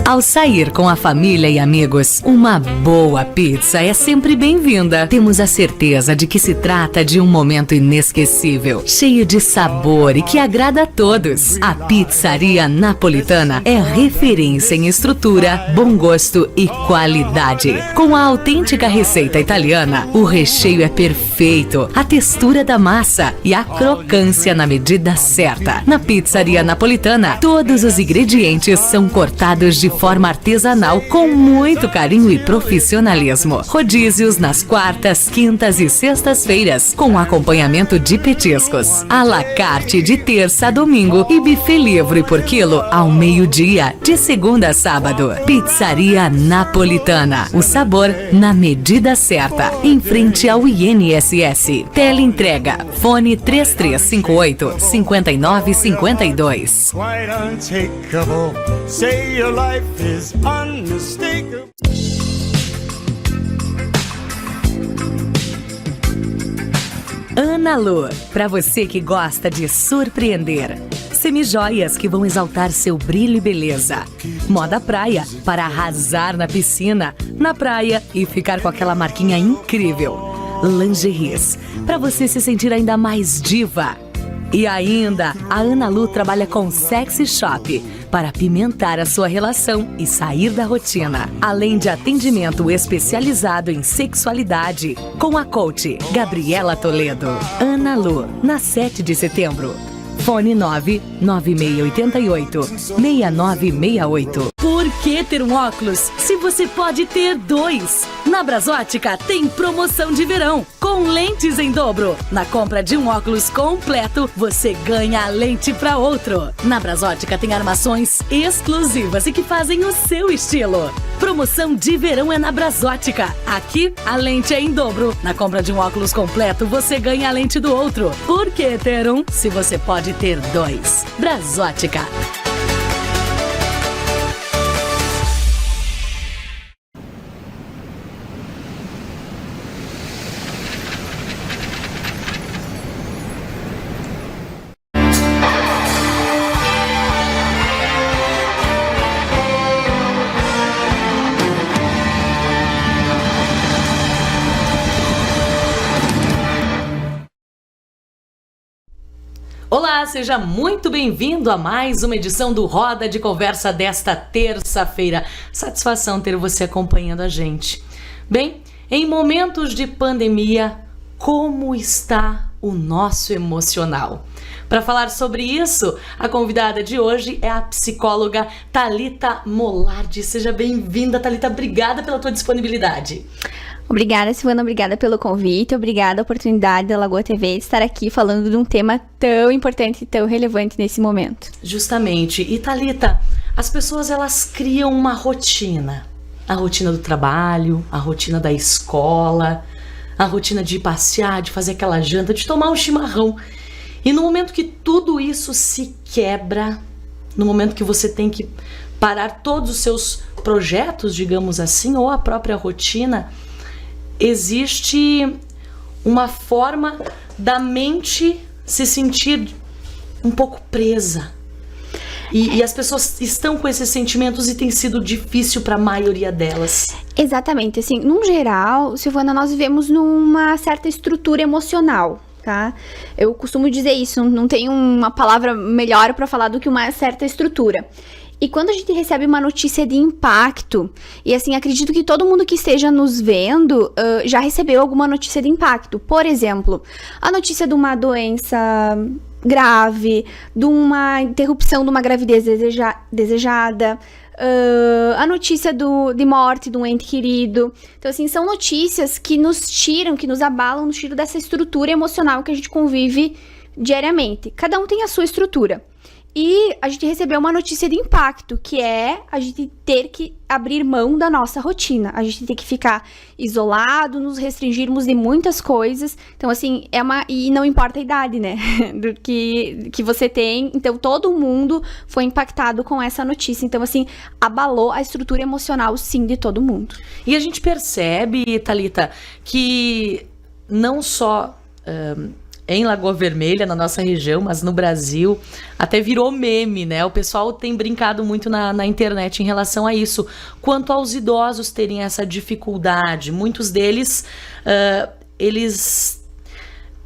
Ao sair com a família e amigos, uma boa pizza é sempre bem-vinda. Temos a certeza de que se trata de um momento inesquecível, cheio de sabor e que agrada a todos. A Pizzaria Napolitana é referência em estrutura, bom gosto e qualidade. Com a autêntica receita italiana, o recheio é perfeito, a textura da massa e a crocância na medida certa. Na Pizzaria Napolitana, todos os ingredientes são cortados de forma artesanal com muito carinho e profissionalismo. Rodízios nas quartas, quintas e sextas-feiras, com acompanhamento de petiscos. À la carte de terça a domingo e buffet livre por quilo ao meio-dia, de segunda a sábado. Pizzaria Napolitana. O sabor na medida certa. Em frente ao INSS. Teleentrega. Fone 3358-5952. Quite untakeable. Say your life is unmistakable. Ana Lu, para você que gosta de surpreender. Semijoias que vão exaltar seu brilho e beleza. Moda praia para arrasar na piscina, na praia e ficar com aquela marquinha incrível. Lingeries, para você se sentir ainda mais diva. E ainda, a Ana Lu trabalha com Sexy Shop para apimentar a sua relação e sair da rotina. Além de atendimento especializado em sexualidade, com a coach Gabriela Toledo. Ana Lu, na 7 de setembro. Fone 99688-6968. Por que ter um óculos se você pode ter dois? Na Brasótica tem promoção de verão, com lentes em dobro. Na compra de um óculos completo, você ganha a lente para outro. Na Brasótica tem armações exclusivas e que fazem o seu estilo. Promoção de verão é na Brasótica. Aqui, a lente é em dobro. Na compra de um óculos completo, você ganha a lente do outro. Por que ter um se você pode ter dois? Brasótica. Olá, seja muito bem-vindo a mais uma edição do Roda de Conversa desta terça-feira. Satisfação ter você acompanhando a gente. Bem, em momentos de pandemia, como está o nosso emocional? Para falar sobre isso, a convidada de hoje é a psicóloga Thalita Molardi. Seja bem-vinda, Thalita. Obrigada pela tua disponibilidade. Obrigada, Silvana, obrigada pelo convite, obrigada a oportunidade da Lagoa TV de estar aqui falando de um tema tão importante e tão relevante nesse momento. Justamente. E Thalita, as pessoas elas criam uma rotina. A rotina do trabalho, a rotina da escola, a rotina de passear, de fazer aquela janta, de tomar um chimarrão. E no momento que tudo isso se quebra, no momento que você tem que parar todos os seus projetos, digamos assim, ou a própria rotina, existe uma forma da mente se sentir um pouco presa. E as pessoas estão com esses sentimentos e tem sido difícil para a maioria delas. Exatamente, assim, num geral, Silvana, nós vivemos numa certa estrutura emocional, tá? Eu costumo dizer isso, não tem uma palavra melhor para falar do que uma certa estrutura. E quando a gente recebe uma notícia de impacto, e assim, acredito que todo mundo que esteja nos vendo já recebeu alguma notícia de impacto. Por exemplo, a notícia de uma doença grave, de uma interrupção de uma gravidez desejada, a notícia de morte de um ente querido. Então, assim, são notícias que nos tiram, que nos abalam, nos tiram dessa estrutura emocional que a gente convive diariamente. Cada um tem a sua estrutura. E a gente recebeu uma notícia de impacto, que é a gente ter que abrir mão da nossa rotina. A gente tem que ficar isolado, nos restringirmos de muitas coisas. Então, assim, e não importa a idade, né, do que você tem. Então, todo mundo foi impactado com essa notícia. Então, assim, abalou a estrutura emocional, sim, de todo mundo. E a gente percebe, Thalita, que não só em Lagoa Vermelha, na nossa região, mas no Brasil, até virou meme, né? O pessoal tem brincado muito na internet em relação a isso. Quanto aos idosos terem essa dificuldade, muitos deles, eles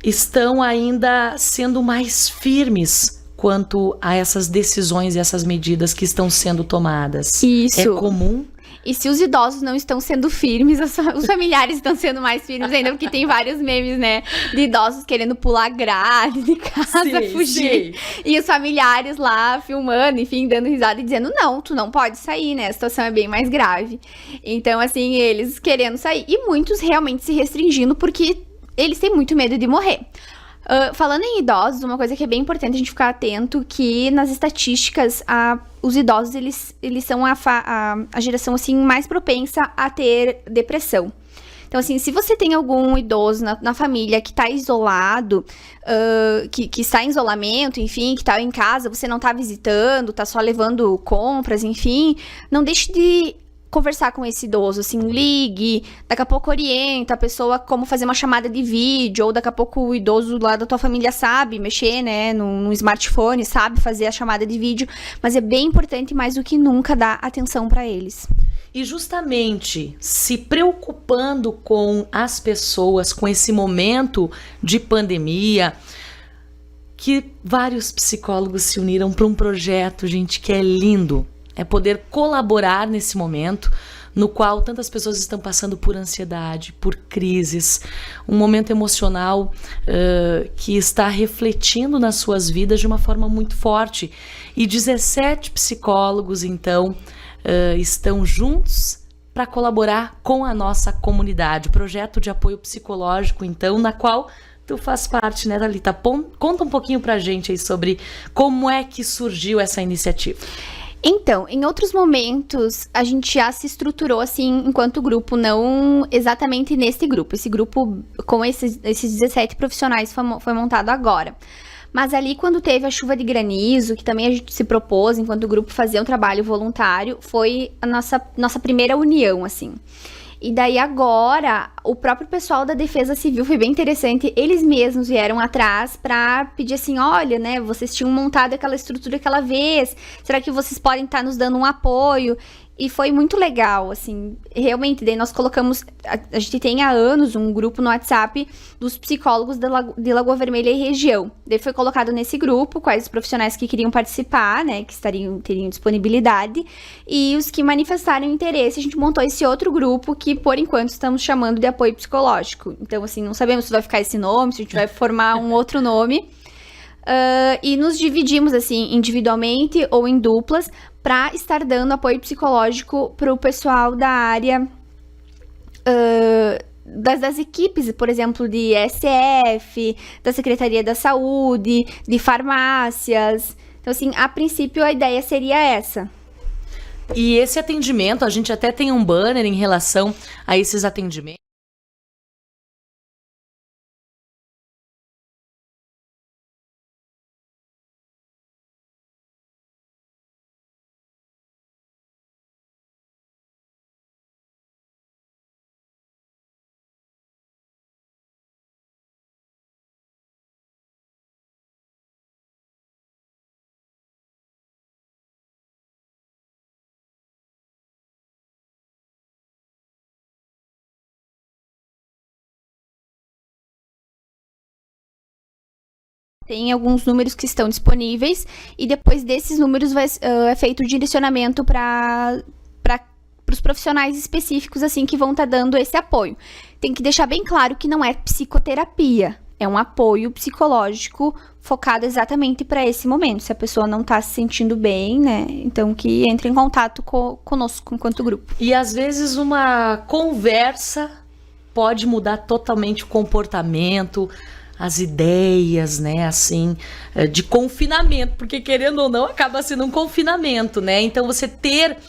estão ainda sendo mais firmes quanto a essas decisões e essas medidas que estão sendo tomadas. Isso. É comum? E se os idosos não estão sendo firmes, os familiares estão sendo mais firmes ainda, porque tem vários memes, né, de idosos querendo pular grade de casa, fugir. Sim. E os familiares lá filmando, enfim, dando risada e dizendo, não, tu não pode sair, né, a situação é bem mais grave. Então, assim, eles querendo sair. E muitos realmente se restringindo porque eles têm muito medo de morrer. Falando em idosos, uma coisa que é bem importante a gente ficar atento, que nas estatísticas, os idosos, eles são a geração, assim, mais propensa a ter depressão. Então, assim, se você tem algum idoso na família que está isolado, que está em isolamento, enfim, que está em casa, você não está visitando, está só levando compras, enfim, não deixe de conversar com esse idoso, assim, ligue, daqui a pouco orienta a pessoa como fazer uma chamada de vídeo, ou daqui a pouco o idoso lá da tua família sabe mexer, né, no smartphone, sabe fazer a chamada de vídeo, mas é bem importante, mais do que nunca, dar atenção para eles. E justamente se preocupando com as pessoas, com esse momento de pandemia, que vários psicólogos se uniram para um projeto, gente, que é lindo. É poder colaborar nesse momento no qual tantas pessoas estão passando por ansiedade, por crises, um momento emocional que está refletindo nas suas vidas de uma forma muito forte. E 17 psicólogos, então, estão juntos para colaborar com a nossa comunidade. O projeto de apoio psicológico, então, na qual tu faz parte, né, Thalita? Conta um pouquinho pra gente aí sobre como é que surgiu essa iniciativa. Então, em outros momentos, a gente já se estruturou, assim, enquanto grupo, não exatamente nesse grupo. Esse grupo, com esses 17 profissionais, foi montado agora. Mas ali, quando teve a chuva de granizo, que também a gente se propôs, enquanto grupo, fazer um trabalho voluntário, foi a nossa primeira união, assim. E daí agora, o próprio pessoal da Defesa Civil foi bem interessante, eles mesmos vieram atrás pra pedir assim, olha, né, vocês tinham montado aquela estrutura aquela vez, será que vocês podem estar nos dando um apoio? E foi muito legal, assim, realmente, daí nós colocamos, a gente tem há anos um grupo no WhatsApp dos psicólogos de Lagoa Vermelha e região. Daí foi colocado nesse grupo quais os profissionais que queriam participar, né, que teriam disponibilidade, e os que manifestaram interesse, a gente montou esse outro grupo que, por enquanto, estamos chamando de apoio psicológico. Então, assim, não sabemos se vai ficar esse nome, se a gente vai formar um outro nome. E nos dividimos, assim, individualmente ou em duplas, para estar dando apoio psicológico para o pessoal da área das equipes, por exemplo, de SF, da Secretaria da Saúde, de farmácias. Então, assim, a princípio a ideia seria essa. E esse atendimento, a gente até tem um banner em relação a esses atendimentos. Tem alguns números que estão disponíveis e depois desses números é feito o direcionamento para os profissionais específicos, assim, que vão estar dando esse apoio. Tem que deixar bem claro que não é psicoterapia, é um apoio psicológico focado exatamente para esse momento. Se a pessoa não está se sentindo bem, né, então que entre em contato conosco enquanto grupo. E às vezes uma conversa pode mudar totalmente o comportamento, as ideias, né, assim, de confinamento, porque querendo ou não, acaba sendo um confinamento, né, então você ter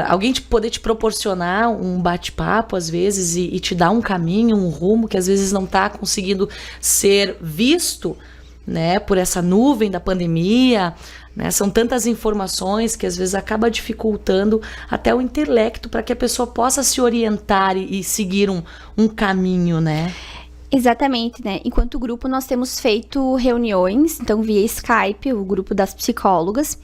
alguém poder te proporcionar um bate-papo, às vezes, e te dar um caminho, um rumo, que às vezes não está conseguindo ser visto, né, por essa nuvem da pandemia, né, são tantas informações que às vezes acaba dificultando até o intelecto para que a pessoa possa se orientar e seguir um caminho, né? Exatamente, né? Enquanto grupo, nós temos feito reuniões, então via Skype, o grupo das psicólogas,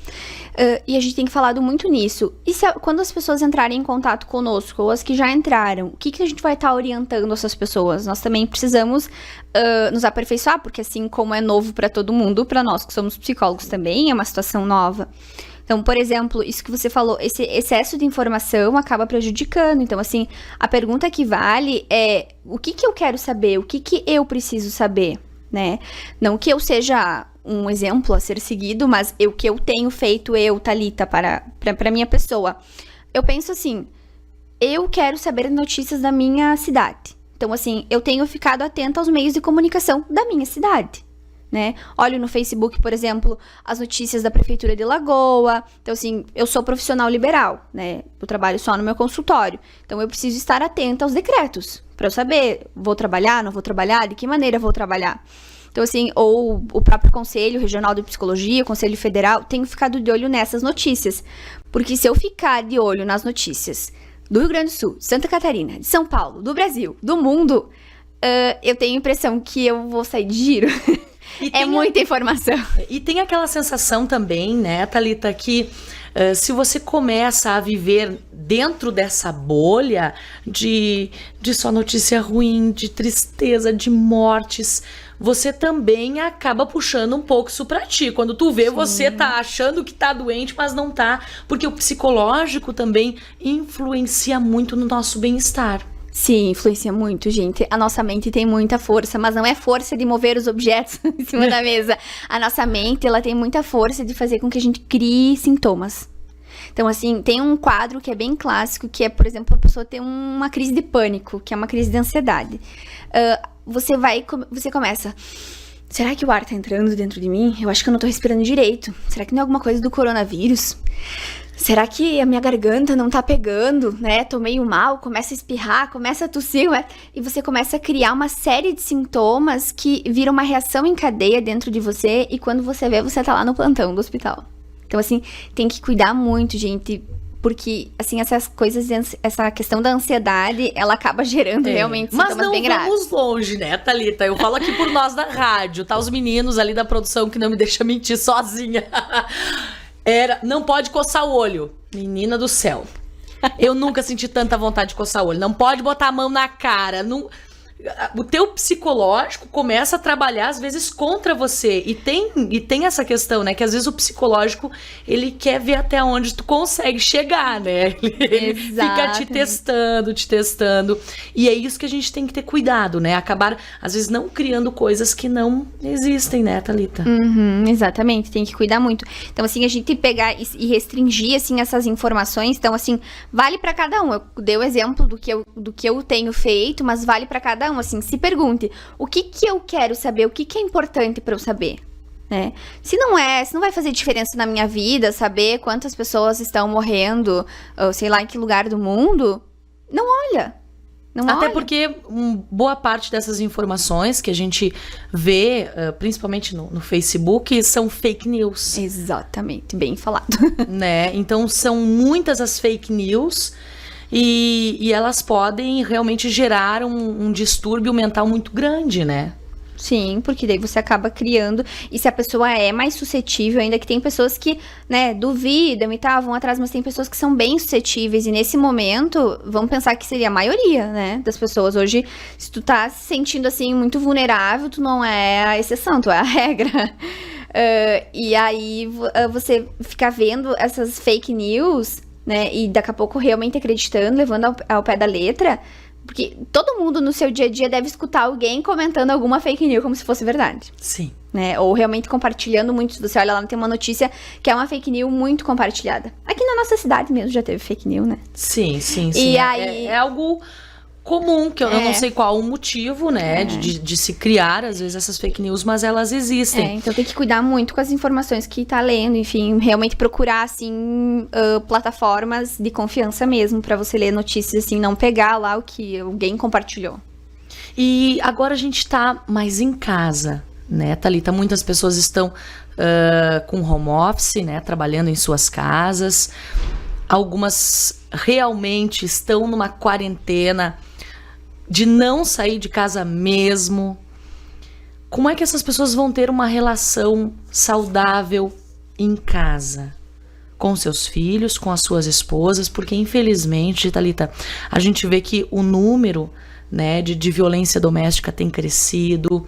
e a gente tem falado muito nisso. E quando as pessoas entrarem em contato conosco, ou as que já entraram, o que a gente vai estar orientando essas pessoas? Nós também precisamos nos aperfeiçoar, porque assim como é novo para todo mundo, para nós que somos psicólogos também é uma situação nova. Então, por exemplo, isso que você falou, esse excesso de informação acaba prejudicando. Então, assim, a pergunta que vale é o que eu quero saber, o que eu preciso saber, né? Não que eu seja um exemplo a ser seguido, mas o que eu tenho feito, Thalita, para minha pessoa. Eu penso assim, eu quero saber notícias da minha cidade. Então, assim, eu tenho ficado atenta aos meios de comunicação da minha cidade. Né? Olho no Facebook, por exemplo, as notícias da Prefeitura de Lagoa. Então, assim, eu sou profissional liberal, né? Eu trabalho só no meu consultório. Então, eu preciso estar atenta aos decretos, para eu saber, vou trabalhar, não vou trabalhar, de que maneira vou trabalhar. Então, assim, ou o próprio Conselho Regional de Psicologia, o Conselho Federal, tenho ficado de olho nessas notícias. Porque se eu ficar de olho nas notícias do Rio Grande do Sul, de Santa Catarina, de São Paulo, do Brasil, do mundo, eu tenho a impressão que eu vou sair de giro. É muita informação. E tem aquela sensação também, né, Thalita, que se você começa a viver dentro dessa bolha de só notícia ruim, de tristeza, de mortes, você também acaba puxando um pouco isso pra ti. Quando tu vê, sim, você tá achando que tá doente, mas não tá. Porque o psicológico também influencia muito no nosso bem-estar. Sim, influencia muito, gente. A nossa mente tem muita força, mas não é força de mover os objetos em cima da mesa. A nossa mente, ela tem muita força de fazer com que a gente crie sintomas. Então, assim, tem um quadro que é bem clássico, que é, por exemplo, a pessoa ter uma crise de pânico, que é uma crise de ansiedade. Você começa... Será que o ar tá entrando dentro de mim? Eu acho que eu não tô respirando direito. Será que não é alguma coisa do coronavírus? Será que a minha garganta não tá pegando, né? Tô meio mal, começa a espirrar, começa a tossir, e você começa a criar uma série de sintomas que viram uma reação em cadeia dentro de você, e quando você vê, você tá lá no plantão do hospital. Então, assim, tem que cuidar muito, gente, porque, assim, essas coisas, essa questão da ansiedade, ela acaba gerando realmente sintomas bem graves. Mas não vamos longe, né, Thalita? Eu falo aqui por nós da rádio, tá? Os meninos ali da produção que não me deixam mentir sozinha. Não pode coçar o olho. Menina do céu. Eu nunca senti tanta vontade de coçar o olho. Não pode botar a mão na cara. Não... O teu psicológico começa a trabalhar, às vezes, contra você. E tem essa questão, né? Que às vezes o psicológico, ele quer ver até onde tu consegue chegar, né? Ele fica te testando. E é isso que a gente tem que ter cuidado, né? Acabar, às vezes, não criando coisas que não existem, né, Thalita? Exatamente, tem que cuidar muito. Então, assim, a gente pegar e restringir, assim, essas informações. Então, assim, vale pra cada um. Eu dei o exemplo do que eu tenho feito, mas vale pra cada um. Assim, se pergunte, o que eu quero saber, o que é importante para eu saber, né? Se não vai fazer diferença na minha vida, saber quantas pessoas estão morrendo, ou sei lá em que lugar do mundo, não olha. Até porque boa parte dessas informações que a gente vê, principalmente no Facebook, são fake news. Exatamente, bem falado. Né? Então, são muitas as fake news. E elas podem realmente gerar um distúrbio mental muito grande, né? Sim, porque daí você acaba criando... E se a pessoa é mais suscetível, ainda que tem pessoas que, né, duvidam e tal, vão atrás, mas tem pessoas que são bem suscetíveis. E nesse momento, vamos pensar que seria a maioria, né, das pessoas. Hoje, se tu tá se sentindo, assim, muito vulnerável, tu não é a exceção, tu é a regra. E aí, você fica vendo essas fake news... Né? E daqui a pouco realmente acreditando, levando ao pé da letra, porque todo mundo no seu dia a dia deve escutar alguém comentando alguma fake news como se fosse verdade. Sim. Né? Ou realmente compartilhando muito. Você olha lá, tem uma notícia que é uma fake news muito compartilhada. Aqui na nossa cidade mesmo já teve fake news, né? Sim. E aí... É algo comum, que eu não sei qual o motivo, né, de se criar, às vezes, essas fake news, mas elas existem. Então tem que cuidar muito com as informações que tá lendo, enfim, realmente procurar, assim, plataformas de confiança mesmo, pra você ler notícias, assim, não pegar lá o que alguém compartilhou. E agora a gente tá mais em casa, né, Thalita? Muitas pessoas estão com home office, né, trabalhando em suas casas. Algumas realmente estão numa quarentena de não sair de casa mesmo. Como é que essas pessoas vão ter uma relação saudável em casa? Com seus filhos, com as suas esposas, porque infelizmente, Thalita, a gente vê que o número, né, de violência doméstica tem crescido,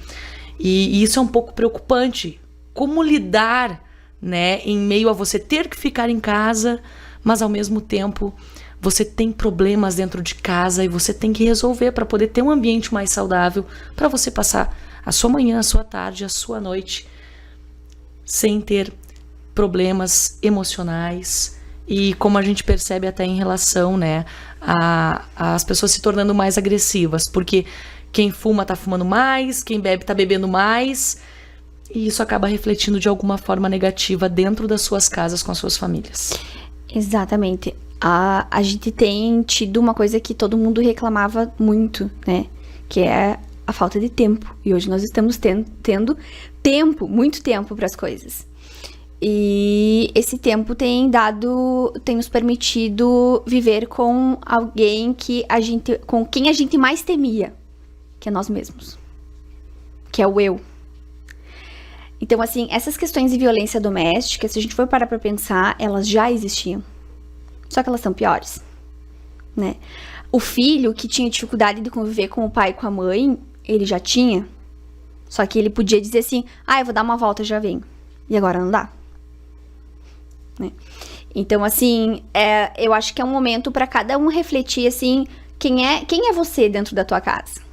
e isso é um pouco preocupante. Como lidar, né, em meio a você ter que ficar em casa, mas ao mesmo tempo você tem problemas dentro de casa e você tem que resolver para poder ter um ambiente mais saudável, para você passar a sua manhã, a sua tarde, a sua noite sem ter problemas emocionais. E como a gente percebe até em relação, né, as pessoas se tornando mais agressivas, porque quem fuma tá fumando mais, quem bebe tá bebendo mais, e isso acaba refletindo de alguma forma negativa dentro das suas casas com as suas famílias. Exatamente. A gente tem tido uma coisa que todo mundo reclamava muito, né, que é a falta de tempo. E hoje nós estamos tendo tempo, muito tempo para as coisas. E esse tempo tem nos permitido viver com alguém com quem a gente mais temia, que é nós mesmos, que é o eu. Então, assim, essas questões de violência doméstica, se a gente for parar pra pensar, elas já existiam, só que elas são piores, né? O filho que tinha dificuldade de conviver com o pai e com a mãe, ele já tinha, só que ele podia dizer assim, eu vou dar uma volta, já venho, e agora não dá. Né? Então, assim, eu acho que é um momento para cada um refletir, assim, quem é você dentro da tua casa?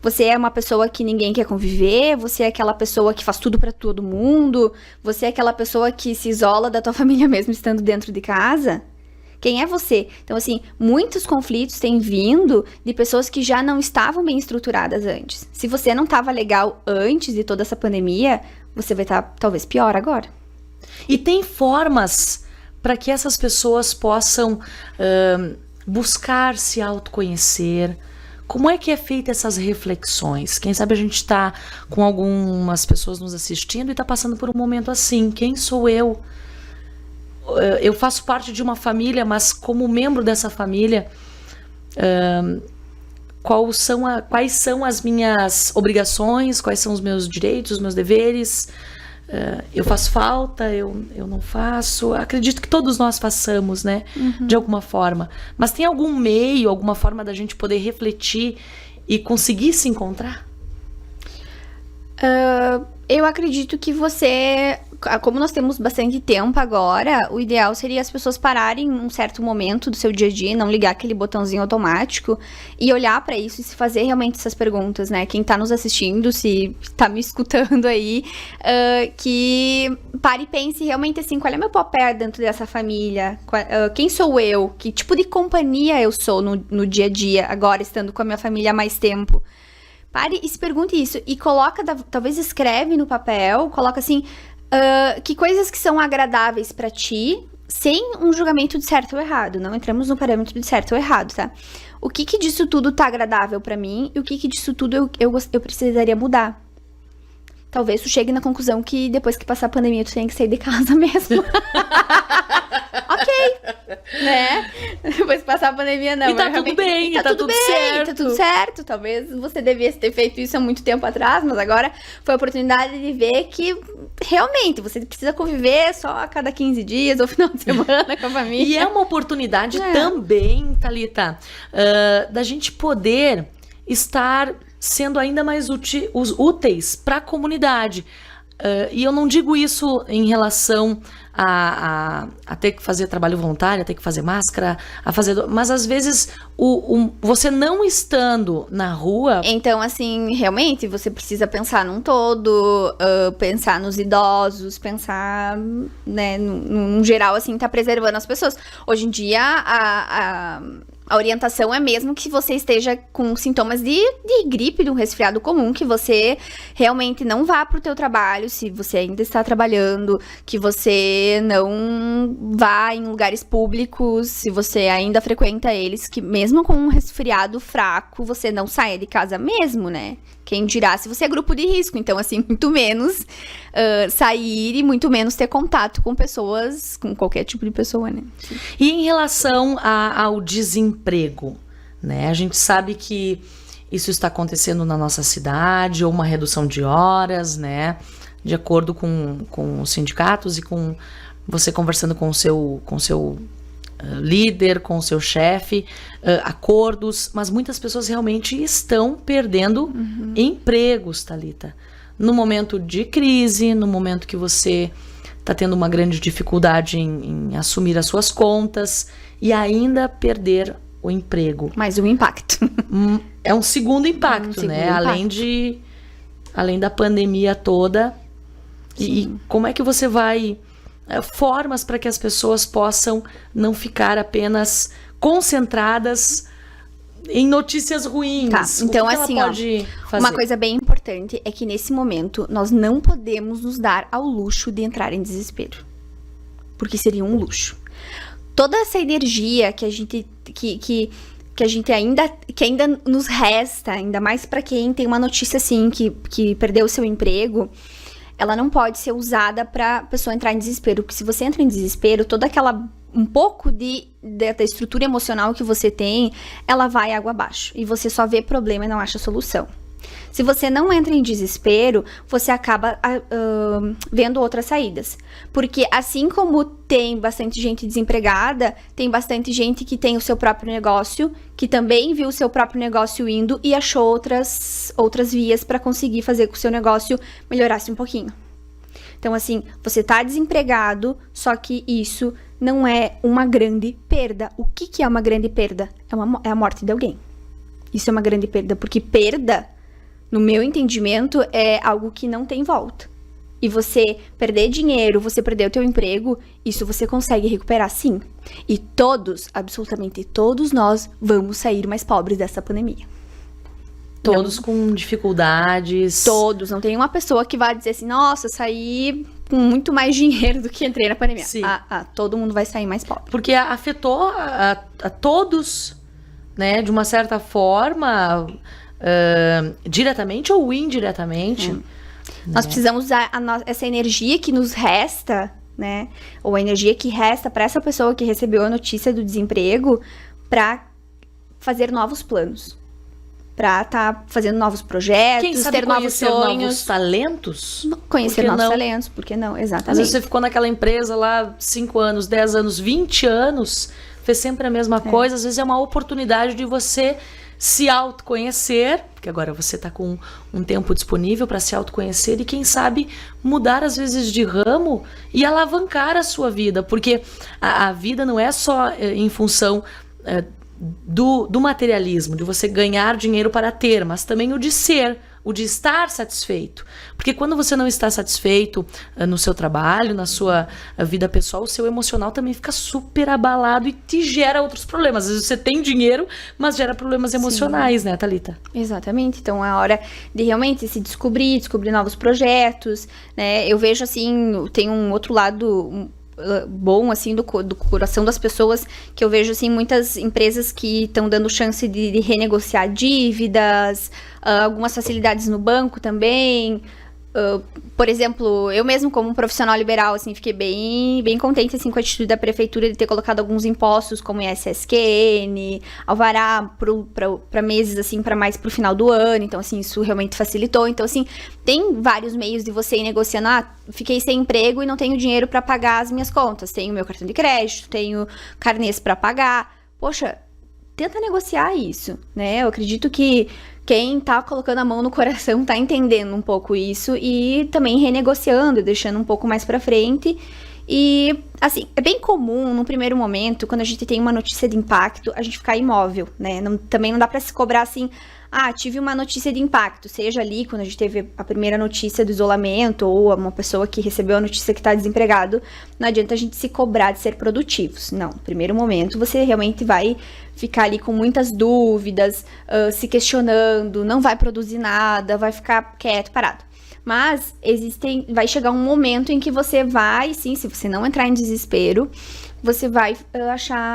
Você é uma pessoa que ninguém quer conviver? Você é aquela pessoa que faz tudo para todo mundo? Você é aquela pessoa que se isola da tua família mesmo estando dentro de casa? Quem é você? Então, assim, muitos conflitos têm vindo de pessoas que já não estavam bem estruturadas antes. Se você não estava legal antes de toda essa pandemia, você vai estar talvez pior agora. E tem formas para que essas pessoas possam buscar se autoconhecer. Como é que é feita essas reflexões? Quem sabe a gente está com algumas pessoas nos assistindo e está passando por um momento assim. Quem sou eu? Eu faço parte de uma família, mas como membro dessa família, quais são as minhas obrigações? Quais são os meus direitos, os meus deveres? Eu faço falta, eu não faço. Acredito que todos nós façamos, né? De alguma forma. Mas tem algum meio, alguma forma da gente poder refletir e conseguir se encontrar? Eu acredito que como nós temos bastante tempo agora, o ideal seria as pessoas pararem em um certo momento do seu dia a dia, não ligar aquele botãozinho automático e olhar pra isso e se fazer realmente essas perguntas, né? Quem tá nos assistindo, se tá me escutando aí, que pare e pense realmente assim, qual é meu papel dentro dessa família? Quem sou eu? Que tipo de companhia eu sou no dia a dia, agora estando com a minha família há mais tempo? Pare e se pergunte isso. E coloca, talvez escreve no papel, coloca assim, que coisas que são agradáveis pra ti, sem um julgamento de certo ou errado. Não entramos no parâmetro de certo ou errado, tá? O que disso tudo tá agradável pra mim e o que disso tudo eu precisaria mudar. Talvez tu chegue na conclusão que depois que passar a pandemia tu tem que sair de casa mesmo. Ok, né? Depois que passar a pandemia não. E tá tudo bem, tá tudo certo. Tá tudo certo. Talvez você devesse ter feito isso há muito tempo atrás, mas agora foi a oportunidade de ver que realmente você precisa conviver só a cada 15 dias ou final de semana com a família. E é uma oportunidade também, Thalita, da gente poder estar sendo ainda mais úteis para a comunidade. E eu não digo isso em relação a ter que fazer trabalho voluntário, a ter que fazer máscara, mas às vezes você não estando na rua... Então, assim, realmente você precisa pensar num todo, pensar nos idosos, pensar, né, num geral, assim, tá preservando as pessoas. Hoje em dia, a orientação é mesmo que você esteja com sintomas de gripe, de um resfriado comum, que você realmente não vá pro teu trabalho, se você ainda está trabalhando, que você não vá em lugares públicos, se você ainda frequenta eles, que mesmo com um resfriado fraco, você não saia de casa mesmo, né? Quem dirá se você é grupo de risco, então, assim, muito menos sair e muito menos ter contato com pessoas, com qualquer tipo de pessoa, né? E em relação ao desemprego, né? A gente sabe que isso está acontecendo na nossa cidade, ou uma redução de horas, né? De acordo com os sindicatos e com você conversando com o seu líder, com o seu chefe, acordos, mas muitas pessoas realmente estão perdendo empregos, Thalita. No momento de crise, no momento que você está tendo uma grande dificuldade em assumir as suas contas e ainda perder o emprego. Mais um impacto. É um segundo impacto, né? Além da pandemia toda. E como é que você vai... formas para que as pessoas possam não ficar apenas concentradas em notícias ruins. Tá, então o que assim, ela pode fazer? Uma coisa bem importante é que nesse momento nós não podemos nos dar ao luxo de entrar em desespero. Porque seria um luxo. Toda essa energia que a gente que a gente ainda nos resta, ainda mais para quem tem uma notícia assim que perdeu o seu emprego, ela não pode ser usada pra pessoa entrar em desespero. Porque se você entra em desespero, toda aquela... um pouco da estrutura emocional que você tem, ela vai água abaixo. E você só vê problema e não acha solução. Se você não entra em desespero, você acaba vendo outras saídas. Porque assim como tem bastante gente desempregada, tem bastante gente que tem o seu próprio negócio, que também viu o seu próprio negócio indo e achou outras vias para conseguir fazer com que o seu negócio melhorasse um pouquinho. Então, assim, você tá desempregado, só que isso não é uma grande perda. O que é uma grande perda? É a morte de alguém. Isso é uma grande perda, porque perda, no meu entendimento, é algo que não tem volta. E você perder dinheiro, você perder o teu emprego, isso você consegue recuperar sim. E todos, absolutamente todos nós, vamos sair mais pobres dessa pandemia. Todos não, com dificuldades. Todos. Não tem uma pessoa que vai dizer assim, nossa, saí com muito mais dinheiro do que entrei na pandemia. Sim. Todo mundo vai sair mais pobre. Porque afetou a todos, né, de uma certa forma, diretamente ou indiretamente. Né? Nós precisamos usar essa energia que nos resta, né, ou a energia que resta para essa pessoa que recebeu a notícia do desemprego, para fazer novos planos. Pra estar fazendo novos projetos, Quem sabe ter novos sonhos. Novos talentos? Conhecer novos talentos, por que não? Exatamente. Às vezes você ficou naquela empresa lá 5 anos, 10 anos, 20 anos, fez sempre a mesma coisa. Às vezes é uma oportunidade de você se autoconhecer, porque agora você está com um tempo disponível para se autoconhecer e quem sabe mudar às vezes de ramo e alavancar a sua vida, porque a vida não é só em função do materialismo, de você ganhar dinheiro para ter, mas também o de ser, o de estar satisfeito. Porque quando você não está satisfeito no seu trabalho, na sua vida pessoal, o seu emocional também fica super abalado e te gera outros problemas. Às vezes você tem dinheiro, mas gera problemas emocionais, né, Thalita? Exatamente. Então é a hora de realmente se descobrir novos projetos, né? Eu vejo assim, tem um outro lado bom, assim, do coração das pessoas, que eu vejo, assim, muitas empresas que estão dando chance de renegociar dívidas, algumas facilidades no banco também. Por exemplo, eu mesmo como um profissional liberal, assim, fiquei bem contente, assim, com a atitude da prefeitura de ter colocado alguns impostos, como ISSQN, alvará para meses, assim, para mais pro final do ano. Então, assim, isso realmente facilitou. Então, assim, tem vários meios de você ir negociando. Fiquei sem emprego e não tenho dinheiro para pagar as minhas contas. Tenho meu cartão de crédito, tenho carnês para pagar. Poxa, tenta negociar isso, né? Eu acredito que quem tá colocando a mão no coração tá entendendo um pouco isso e também renegociando, deixando um pouco mais pra frente. E, assim, é bem comum, no primeiro momento, quando a gente tem uma notícia de impacto, a gente ficar imóvel, né? Também não dá pra se cobrar assim, tive uma notícia de impacto, seja ali quando a gente teve a primeira notícia do isolamento ou uma pessoa que recebeu a notícia que tá desempregado, não adianta a gente se cobrar de ser produtivos. Não, no primeiro momento você realmente vai ficar ali com muitas dúvidas, se questionando, não vai produzir nada, vai ficar quieto, parado. Mas vai chegar um momento em que você vai, sim, se você não entrar em desespero, você vai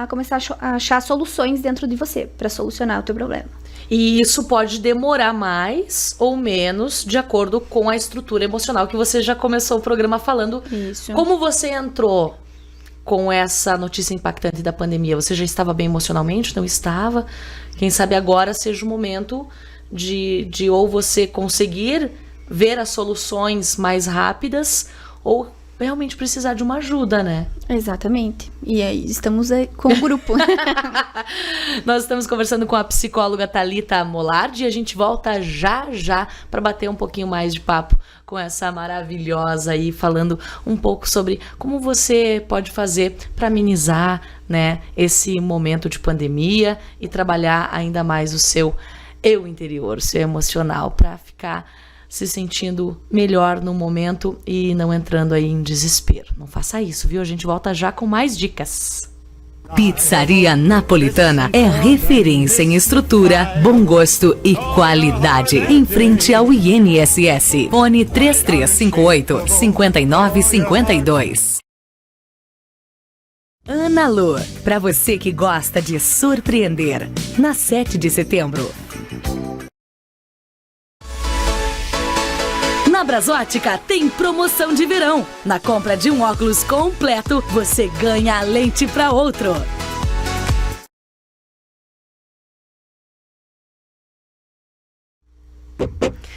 começar a achar soluções dentro de você para solucionar o teu problema. E isso pode demorar mais ou menos de acordo com a estrutura emocional que você já começou o programa falando. Isso. Como você entrou com essa notícia impactante da pandemia? Você já estava bem emocionalmente? Não estava? Quem sabe agora seja o momento de ou você conseguir ver as soluções mais rápidas ou realmente precisar de uma ajuda, né? Exatamente. E aí estamos com o grupo. Nós estamos conversando com a psicóloga Thalita Molardi e a gente volta já para bater um pouquinho mais de papo com essa maravilhosa aí, falando um pouco sobre como você pode fazer para amenizar, né, esse momento de pandemia e trabalhar ainda mais o seu eu interior, o seu emocional, para ficar se sentindo melhor no momento e não entrando aí em desespero. Não faça isso, viu? A gente volta já com mais dicas. Pizzaria Napolitana é referência em estrutura, bom gosto e qualidade. Em frente ao INSS. Fone 3358-5952. Ana Lu, para você que gosta de surpreender. Na 7 de setembro. Na Brasótica tem promoção de verão. Na compra de um óculos completo, você ganha a lente para outro.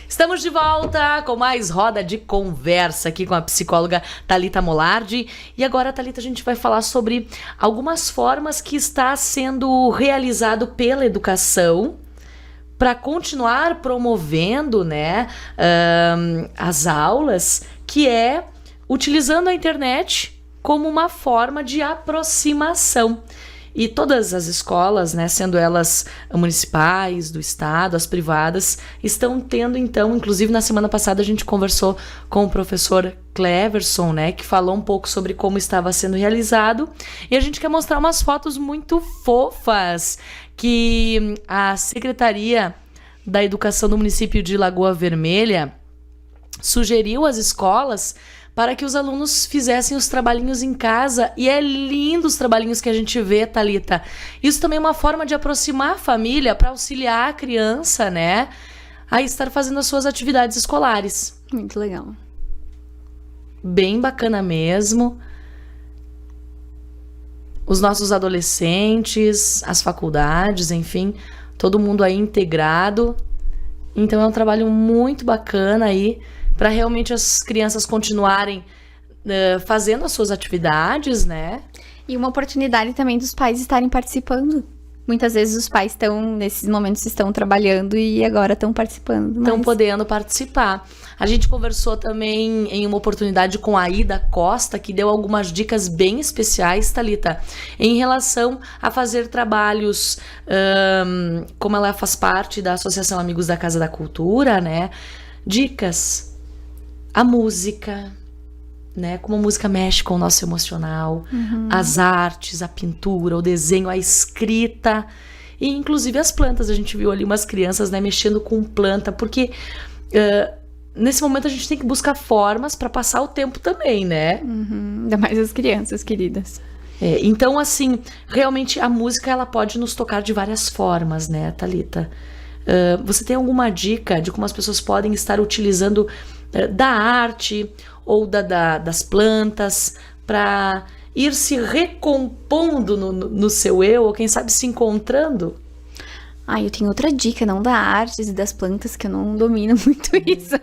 Estamos de volta com mais roda de conversa aqui com a psicóloga Thalita Molardi. E agora, Thalita, a gente vai falar sobre algumas formas que está sendo realizado pela educação para continuar promovendo, né, as aulas, que é utilizando a internet como uma forma de aproximação. E todas as escolas, né, sendo elas municipais, do estado, as privadas, estão tendo, então, inclusive na semana passada a gente conversou com o professor Cleverson, né, que falou um pouco sobre como estava sendo realizado. E a gente quer mostrar umas fotos muito fofas que a Secretaria da Educação do município de Lagoa Vermelha sugeriu às escolas para que os alunos fizessem os trabalhinhos em casa. E é lindo os trabalhinhos que a gente vê, Thalita. Isso também é uma forma de aproximar a família, para auxiliar a criança, né, a estar fazendo as suas atividades escolares. Muito legal. Bem bacana mesmo. Os nossos adolescentes, as faculdades, enfim, todo mundo aí integrado. Então é um trabalho muito bacana aí para realmente as crianças continuarem fazendo as suas atividades, né? E uma oportunidade também dos pais estarem participando. Muitas vezes os pais nesses momentos, estão trabalhando e agora estão participando. Estão podendo participar. A gente conversou também em uma oportunidade com a Aida Costa, que deu algumas dicas bem especiais, Thalita, em relação a fazer trabalhos, como ela faz parte da Associação Amigos da Casa da Cultura, né? Dicas, a música, né? Como a música mexe com o nosso emocional, as artes, a pintura, o desenho, a escrita e inclusive as plantas. A gente viu ali umas crianças, né, mexendo com planta, porque nesse momento a gente tem que buscar formas para passar o tempo também, né? Ainda mais as crianças queridas. Então, assim, realmente a música ela pode nos tocar de várias formas, né, Thalita? Você tem alguma dica de como as pessoas podem estar utilizando da arte ou das plantas para ir se recompondo no seu eu, ou quem sabe se encontrando? Eu tenho outra dica, não da artes e das plantas, que eu não domino muito isso.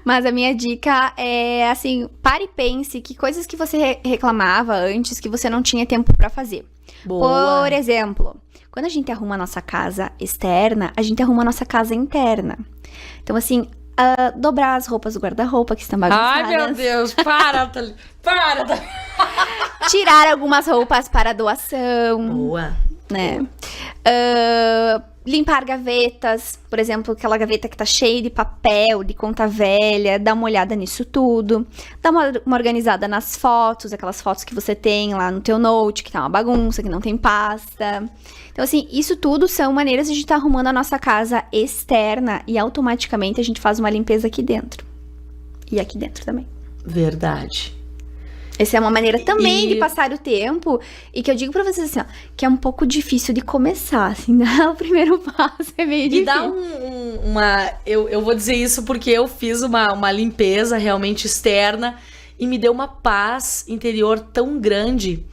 Mas a minha dica é, assim, pare e pense que coisas que você reclamava antes, que você não tinha tempo para fazer. Boa. Por exemplo, quando a gente arruma a nossa casa externa, a gente arruma a nossa casa interna. Então, assim, dobrar as roupas do guarda-roupa que estão bagunçadas. Ai, meu Deus, para! Tirar algumas roupas para doação. Boa. Né? Limpar gavetas, por exemplo, aquela gaveta que tá cheia de papel, de conta velha, dá uma olhada nisso tudo. Dá uma organizada nas fotos, aquelas fotos que você tem lá no teu note, que tá uma bagunça, que não tem pasta. Então, assim, isso tudo são maneiras de a gente estar arrumando a nossa casa externa e automaticamente a gente faz uma limpeza aqui dentro. E aqui dentro também. Verdade. Essa é uma maneira também de passar o tempo. E que eu digo pra vocês assim, ó, que é um pouco difícil de começar, assim, né? O primeiro passo é meio difícil. E dá eu vou dizer isso porque eu fiz uma limpeza realmente externa. e me deu uma paz interior tão grande,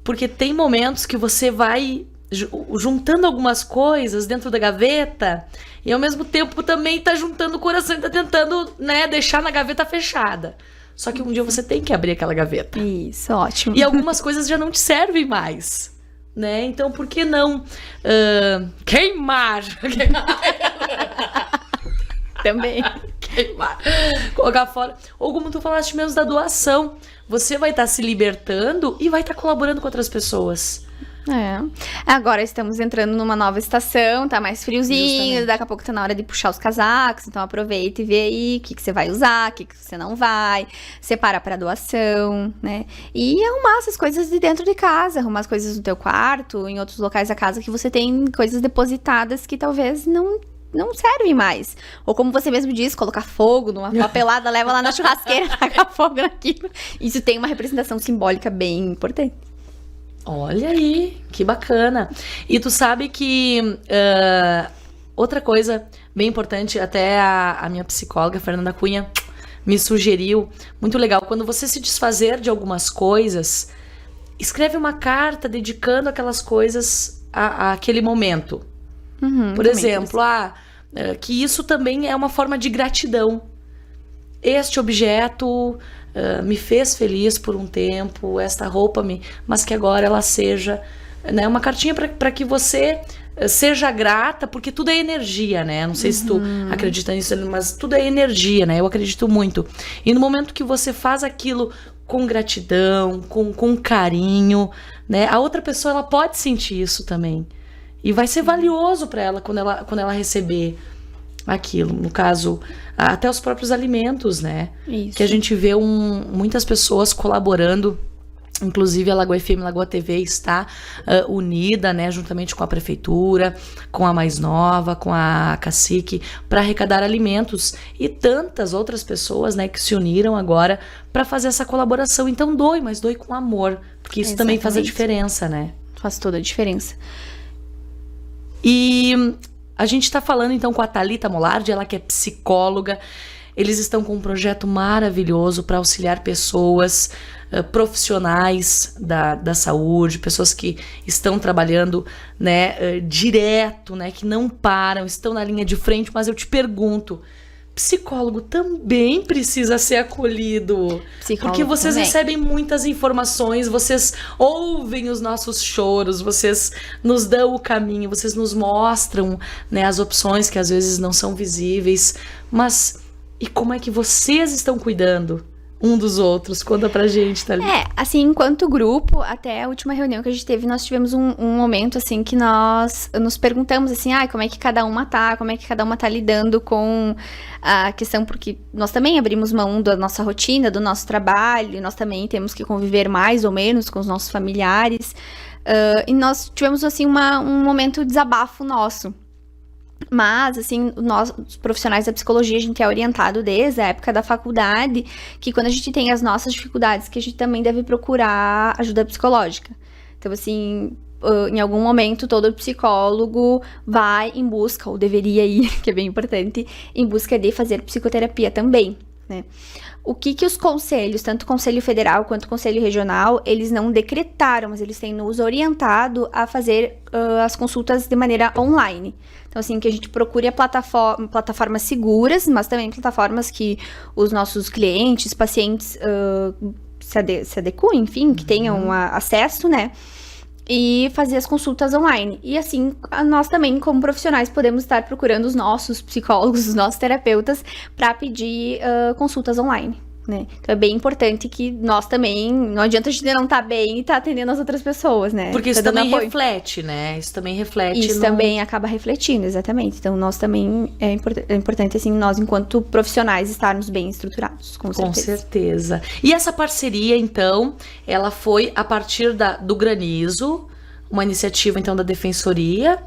porque tem momentos que você vai juntando algumas coisas dentro da gaveta e ao mesmo tempo também tá juntando o coração e tá tentando, né, deixar na gaveta fechada. Só que um dia você tem que abrir aquela gaveta. Isso, ótimo. E algumas coisas já não te servem mais, né? Então, por que não queimar? Também. Queimar. Colocar fora. Ou como tu falaste mesmo da doação. Você vai estar se libertando e vai estar colaborando com outras pessoas. Agora estamos entrando numa nova estação, tá mais friozinho, Justamente. daqui a pouco tá na hora de puxar os casacos, então aproveita e vê aí o que você vai usar, o que você não vai, separa pra doação, né? E arrumar essas coisas de dentro de casa, arrumar as coisas no teu quarto, em outros locais da casa que você tem coisas depositadas que talvez não servem mais. Ou como você mesmo diz, colocar fogo numa papelada, leva lá na churrasqueira, taca fogo naquilo. Isso tem uma representação simbólica bem importante. Olha aí, que bacana. E tu sabe que outra coisa bem importante, até a minha psicóloga, Fernanda Cunha, me sugeriu, muito legal, quando você se desfazer de algumas coisas, escreve uma carta dedicando aquelas coisas àquele momento. Por exemplo, que isso também é uma forma de gratidão. Este objeto me fez feliz por um tempo, esta roupa mas que agora ela seja, né, uma cartinha para que você seja grata, porque tudo é energia, né? Não sei se tu acredita nisso, mas tudo é energia, né? Eu acredito muito. E no momento que você faz aquilo com gratidão, com carinho, né? A outra pessoa, ela pode sentir isso também. E vai ser valioso para ela quando ela receber aquilo. No caso, até os próprios alimentos, né? Isso. Que a gente vê muitas pessoas colaborando. Inclusive a Lagoa FM, Lagoa TV está unida, né, juntamente com a prefeitura, com a Mais Nova, com a Cacique, para arrecadar alimentos. E tantas outras pessoas, né, que se uniram agora para fazer essa colaboração. Então doe, mas doe com amor, porque isso também faz a diferença, né? Faz toda a diferença. E a gente está falando então com a Thalita Molardi, ela que é psicóloga. Eles estão com um projeto maravilhoso para auxiliar pessoas, profissionais da saúde, pessoas que estão trabalhando, né, direto, né, que não param, estão na linha de frente. Mas eu te pergunto, psicólogo também precisa ser acolhido? Psicólogo porque vocês também. recebem muitas informações, vocês ouvem os nossos choros, vocês nos dão o caminho, vocês nos mostram, né, as opções que às vezes não são visíveis. Mas e como é que vocês estão cuidando um dos outros? Conta pra gente, Thalita. Assim, enquanto grupo, até a última reunião que a gente teve, nós tivemos um momento, assim, que nós nos perguntamos, assim, como é que cada uma tá, como é que cada uma tá lidando com a questão, porque nós também abrimos mão da nossa rotina, do nosso trabalho, nós também temos que conviver mais ou menos com os nossos familiares, e nós tivemos, assim, um momento de desabafo nosso. Mas, assim, nós, os profissionais da psicologia, a gente é orientado desde a época da faculdade que quando a gente tem as nossas dificuldades, que a gente também deve procurar ajuda psicológica. Então, assim, em algum momento, todo psicólogo vai em busca, ou deveria ir, que é bem importante, em busca de fazer psicoterapia também, né? O que os conselhos, tanto o Conselho Federal quanto o Conselho Regional, eles não decretaram, mas eles têm nos orientado a fazer as consultas de maneira online. Então, assim, que a gente procure plataformas seguras, mas também plataformas que os nossos clientes, pacientes se adequem, enfim, que tenham acesso, né? E fazer as consultas online. E assim, nós também, como profissionais, podemos estar procurando os nossos psicólogos, os nossos terapeutas, para pedir consultas online, né? Então é bem importante que nós também, não adianta a gente não estar bem e estar atendendo as outras pessoas, né? Porque isso dando também apoio. reflete, né? Isso também reflete. Isso também acaba refletindo, exatamente. Então nós também, é importante, assim, nós enquanto profissionais estarmos bem estruturados, com certeza. Com certeza. E essa parceria, então, ela foi a partir do Granizo, uma iniciativa, então, da Defensoria,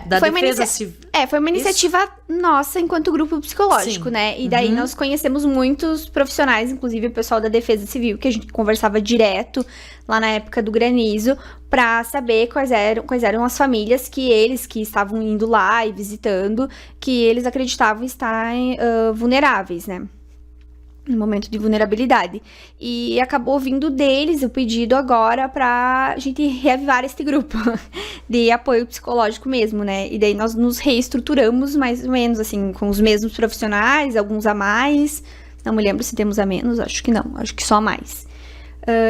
da Defesa Civil. Foi uma iniciativa nossa enquanto grupo psicológico, Sim. né? E daí nós conhecemos muitos profissionais, inclusive o pessoal da Defesa Civil, que a gente conversava direto lá na época do Granizo, pra saber quais eram as famílias que estavam indo lá e visitando, que eles acreditavam estar vulneráveis, né? no momento de vulnerabilidade. E acabou vindo deles o pedido agora pra gente reavivar este grupo de apoio psicológico mesmo, né? E daí nós nos reestruturamos mais ou menos, assim, com os mesmos profissionais, alguns a mais. Não me lembro se temos a menos, acho que não, acho que só a mais.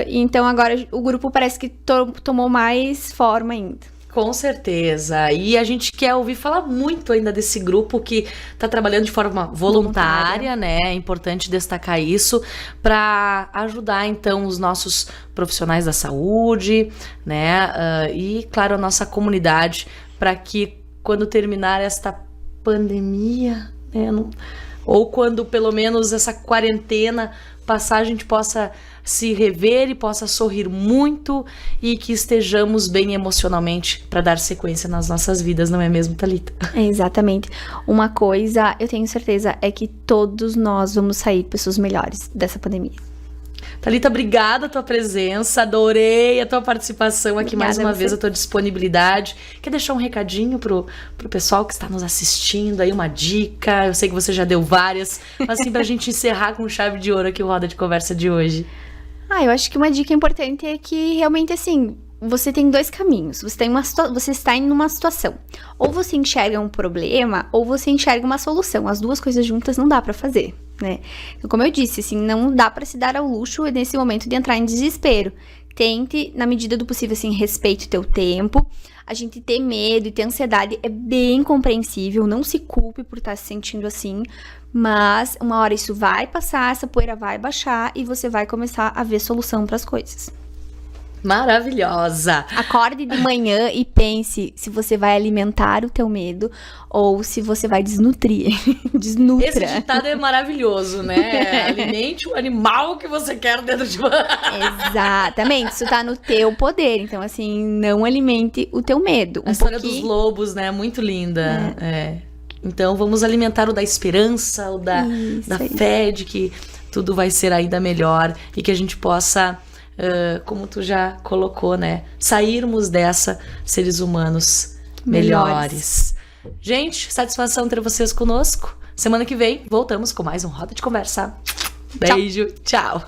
Então agora o grupo parece que tomou mais forma ainda. Com certeza. E a gente quer ouvir falar muito ainda desse grupo que está trabalhando de forma voluntária, né? É importante destacar isso para ajudar, então, os nossos profissionais da saúde, né? E, claro, a nossa comunidade, para que quando terminar esta pandemia, né? Ou quando pelo menos essa quarentena passar, a gente possa se rever e possa sorrir muito e que estejamos bem emocionalmente para dar sequência nas nossas vidas, não é mesmo, Thalita? Exatamente. Uma coisa, eu tenho certeza, é que todos nós vamos sair pessoas melhores dessa pandemia. Thalita, obrigada a tua presença, adorei a tua participação aqui. Obrigada mais uma vez, a tua disponibilidade. Quer deixar um recadinho pro pessoal que está nos assistindo aí, uma dica? Eu sei que você já deu várias, mas assim, pra gente encerrar com chave de ouro aqui o Roda de Conversa de hoje. Eu acho que uma dica importante é que realmente, assim, você tem dois caminhos. Você está em uma situação. Ou você enxerga um problema, ou você enxerga uma solução. As duas coisas juntas não dá pra fazer, né? Então, como eu disse, assim, não dá pra se dar ao luxo nesse momento de entrar em desespero. Tente, na medida do possível, assim, respeite o teu tempo. A gente ter medo e ter ansiedade é bem compreensível. Não se culpe por estar se sentindo assim. Mas uma hora isso vai passar, essa poeira vai baixar e você vai começar a ver solução para as coisas. Maravilhosa! Acorde de manhã e pense se você vai alimentar o teu medo ou se você vai desnutrir. Desnutra. Esse ditado é maravilhoso, né? Alimente o animal que você quer dentro de você. Exatamente, isso tá no teu poder. Então, assim, não alimente o teu medo. A história dos lobos, né? Muito linda. Então, vamos alimentar o da esperança, o da fé de que tudo vai ser ainda melhor e que a gente possa, como tu já colocou, né? Sairmos dessa seres humanos melhores. Gente, satisfação ter vocês conosco. Semana que vem, voltamos com mais um Roda de Conversa. Beijo, tchau.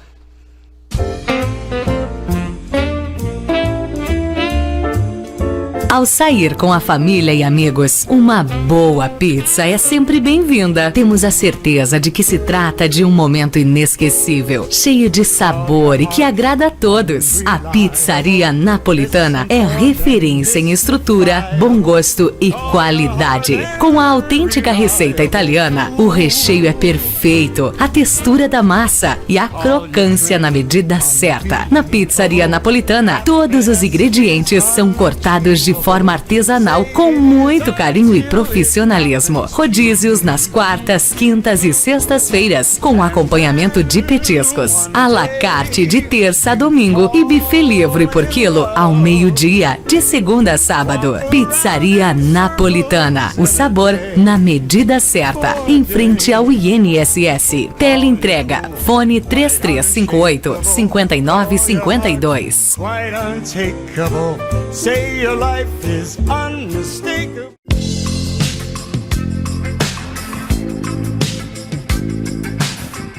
Ao sair com a família e amigos, uma boa pizza é sempre bem-vinda. Temos a certeza de que se trata de um momento inesquecível, cheio de sabor e que agrada a todos. A Pizzaria Napolitana é referência em estrutura, bom gosto e qualidade. Com a autêntica receita italiana, o recheio é perfeito, a textura da massa e a crocância na medida certa. Na Pizzaria Napolitana, todos os ingredientes são cortados de forma artesanal com muito carinho e profissionalismo. Rodízios nas quartas, quintas e sextas-feiras, com acompanhamento de petiscos. À la carte de terça a domingo e buffet livre por quilo ao meio-dia, de segunda a sábado. Pizzaria Napolitana. O sabor na medida certa. Em frente ao INSS. Teleentrega. Fone 3358-5952. Quite untakeable. Say your life is unmistakable.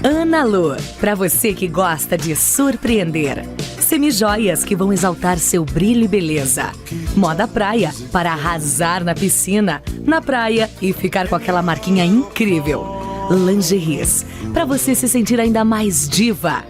Ana Lu, pra você que gosta de surpreender. Semijoias que vão exaltar seu brilho e beleza. Moda praia, para arrasar na piscina, na praia e ficar com aquela marquinha incrível. Lingeries, pra você se sentir ainda mais diva.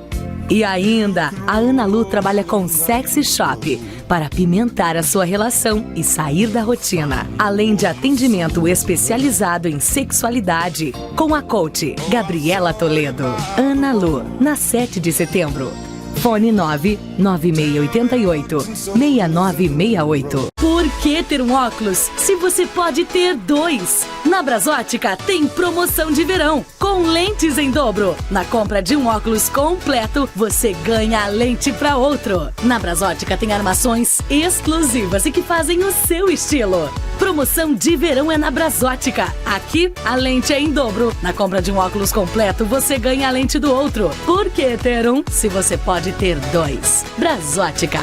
E ainda, a Ana Lu trabalha com Sexy Shop para apimentar a sua relação e sair da rotina. Além de atendimento especializado em sexualidade, com a coach Gabriela Toledo. Ana Lu, na 7 de setembro. Fone 99688-6968. Por que ter um óculos se você pode ter dois? Na Brasótica tem promoção de verão com lentes em dobro. Na compra de um óculos completo, você ganha a lente para outro. Na Brasótica tem armações exclusivas e que fazem o seu estilo. Promoção de verão é na Brasótica. Aqui, a lente é em dobro. Na compra de um óculos completo, você ganha a lente do outro. Por que ter um se você pode ter dois? Brasótica.